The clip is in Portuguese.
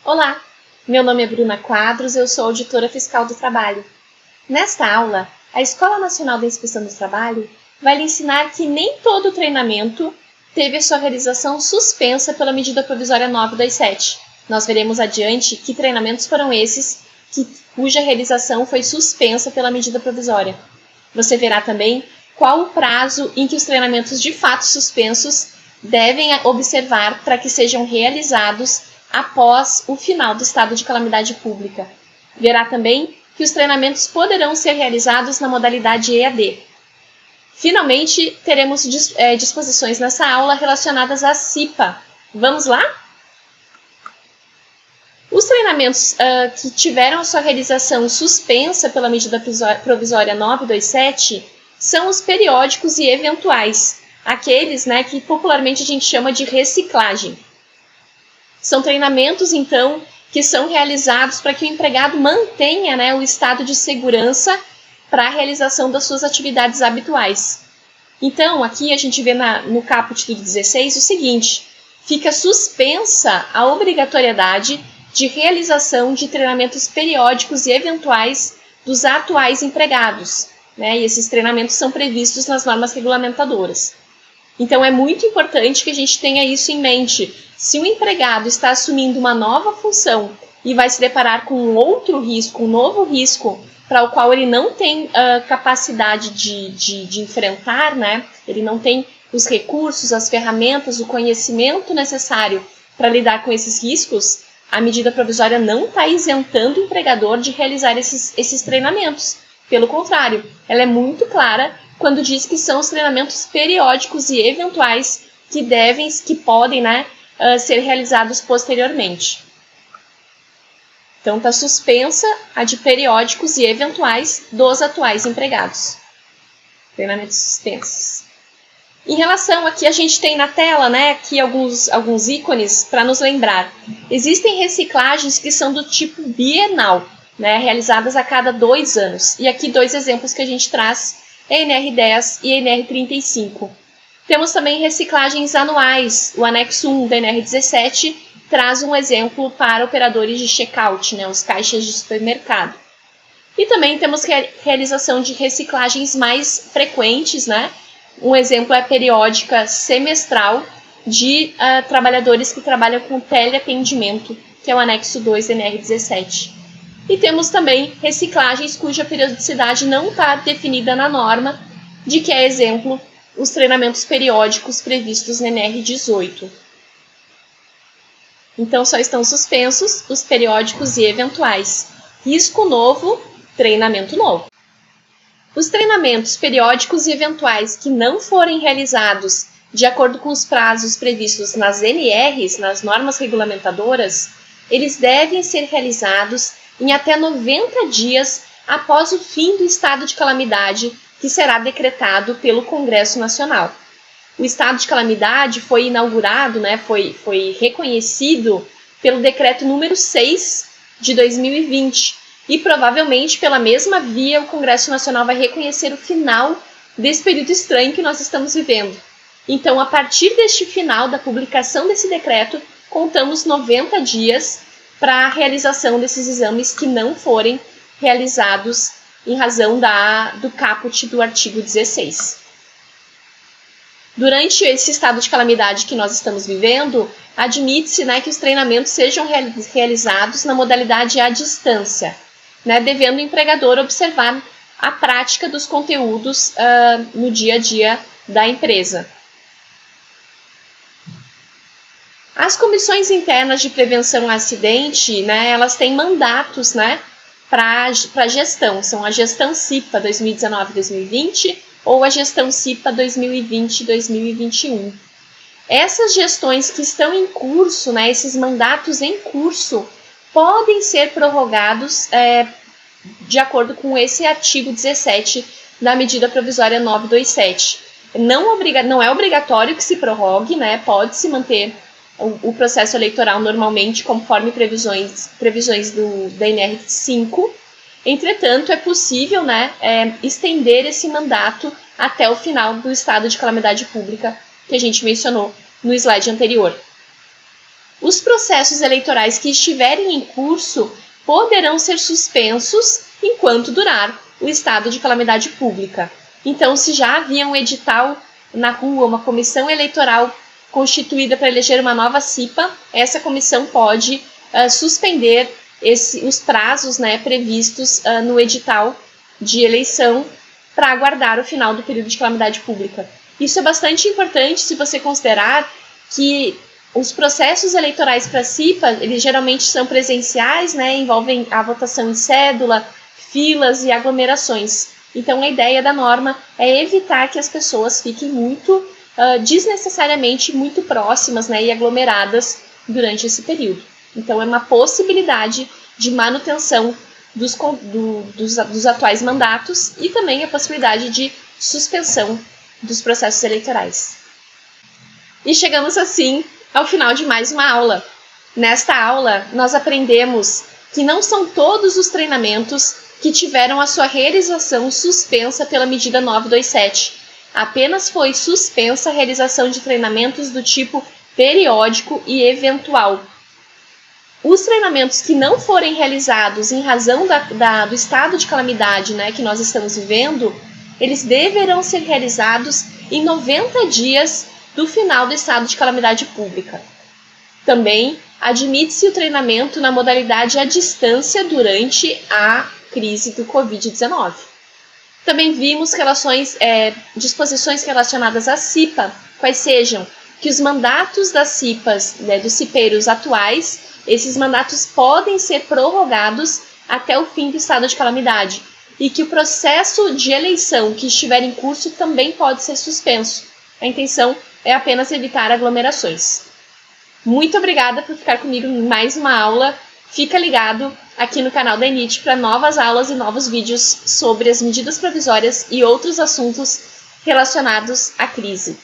Olá, meu nome é Bruna Quadros, eu sou auditora fiscal do trabalho. Nesta aula, a Escola Nacional da Inspeção do Trabalho vai lhe ensinar que nem todo treinamento teve a sua realização suspensa pela medida provisória 927. Nós veremos adiante que treinamentos foram esses cuja realização foi suspensa pela medida provisória. Você verá também qual o prazo em que os treinamentos de fato suspensos devem observar para que sejam realizados após o final do estado de calamidade pública. Verá também que os treinamentos poderão ser realizados na modalidade EAD. Finalmente, teremos disposições nessa aula relacionadas à CIPA. Vamos lá? Os treinamentos que tiveram a sua realização suspensa pela medida provisória 927 são os periódicos e eventuais, aqueles que popularmente a gente chama de reciclagem. São treinamentos, então, que são realizados para que o empregado mantenha o estado de segurança para a realização das suas atividades habituais. Então, aqui a gente vê no caput do 16 o seguinte: fica suspensa a obrigatoriedade de realização de treinamentos periódicos e eventuais dos atuais empregados, e esses treinamentos são previstos nas normas regulamentadoras. Então, é muito importante que a gente tenha isso em mente. Se o empregado está assumindo uma nova função e vai se deparar com um outro risco, um novo risco, para o qual ele não tem capacidade de enfrentar, ele não tem os recursos, as ferramentas, o conhecimento necessário para lidar com esses riscos, a medida provisória não está isentando o empregador de realizar esses treinamentos. Pelo contrário, ela é muito clara quando diz que são os treinamentos periódicos e eventuais que podem ser realizados posteriormente. Então, está suspensa a de periódicos e eventuais dos atuais empregados. Treinamentos suspensos. Em relação aqui, a gente tem na tela aqui alguns ícones para nos lembrar. Existem reciclagens que são do tipo bienal, realizadas a cada 2 anos. E aqui 2 exemplos que a gente traz, a NR10 e a NR35. Temos também reciclagens anuais. O anexo 1 da NR17 traz um exemplo para operadores de checkout, os caixas de supermercado. E também temos realização de reciclagens mais frequentes, Um exemplo é a periódica semestral de trabalhadores que trabalham com teleatendimento, que é o anexo 2 da NR17. E temos também reciclagens cuja periodicidade não está definida na norma, de que é exemplo os treinamentos periódicos previstos na NR18. Então, só estão suspensos os periódicos e eventuais. Risco novo, treinamento novo. Os treinamentos periódicos e eventuais que não forem realizados de acordo com os prazos previstos nas NRs, nas normas regulamentadoras, eles devem ser realizados em até 90 dias após o fim do estado de calamidade que será decretado pelo Congresso Nacional. O estado de calamidade foi inaugurado, foi reconhecido pelo decreto número 6 de 2020 e provavelmente pela mesma via o Congresso Nacional vai reconhecer o final desse período estranho que nós estamos vivendo. Então, a partir deste final da publicação desse decreto, contamos 90 dias para a realização desses exames que não forem realizados em razão do caput do artigo 16. Durante esse estado de calamidade que nós estamos vivendo, admite-se que os treinamentos sejam realizados na modalidade à distância, devendo o empregador observar a prática dos conteúdos no dia a dia da empresa. As comissões internas de prevenção a acidente, elas têm mandatos para a gestão, são a gestão CIPA 2019-2020 ou a gestão CIPA 2020-2021. Essas gestões que estão em curso, esses mandatos em curso, podem ser prorrogados de acordo com esse artigo 17 da medida provisória 927. Não é obrigatório que se prorrogue, pode-se manter o processo eleitoral normalmente conforme previsões da NR5. Entretanto, é possível estender esse mandato até o final do estado de calamidade pública que a gente mencionou no slide anterior. os processos eleitorais que estiverem em curso poderão ser suspensos enquanto durar o estado de calamidade pública. Então, se já havia um edital na rua, uma comissão eleitoral constituída para eleger uma nova CIPA, essa comissão pode suspender os prazos, né, previstos no edital de eleição para aguardar o final do período de calamidade pública. Isso é bastante importante se você considerar que os processos eleitorais para a CIPA, eles geralmente são presenciais, né, envolvem a votação em cédula, filas e aglomerações. Então, a ideia da norma é evitar que as pessoas fiquem desnecessariamente muito próximas, né, e aglomeradas durante esse período. Então, é uma possibilidade de manutenção dos atuais mandatos e também a possibilidade de suspensão dos processos eleitorais. E chegamos assim ao final de mais uma aula. Nesta aula, nós aprendemos que não são todos os treinamentos que tiveram a sua realização suspensa pela medida 927. Apenas foi suspensa a realização de treinamentos do tipo periódico e eventual. Os treinamentos que não forem realizados em razão do estado de calamidade, né, que nós estamos vivendo, eles deverão ser realizados em 90 dias do final do estado de calamidade pública. Também admite-se o treinamento na modalidade à distância durante a crise do Covid-19. Também vimos disposições relacionadas à CIPA, quais sejam que os mandatos das CIPAs, né, dos cipeiros atuais, esses mandatos podem ser prorrogados até o fim do estado de calamidade e que o processo de eleição que estiver em curso também pode ser suspenso. A intenção é apenas evitar aglomerações. Muito obrigada por ficar comigo em mais uma aula. Fica ligado aqui no canal da ENIT para novas aulas e novos vídeos sobre as medidas provisórias e outros assuntos relacionados à crise.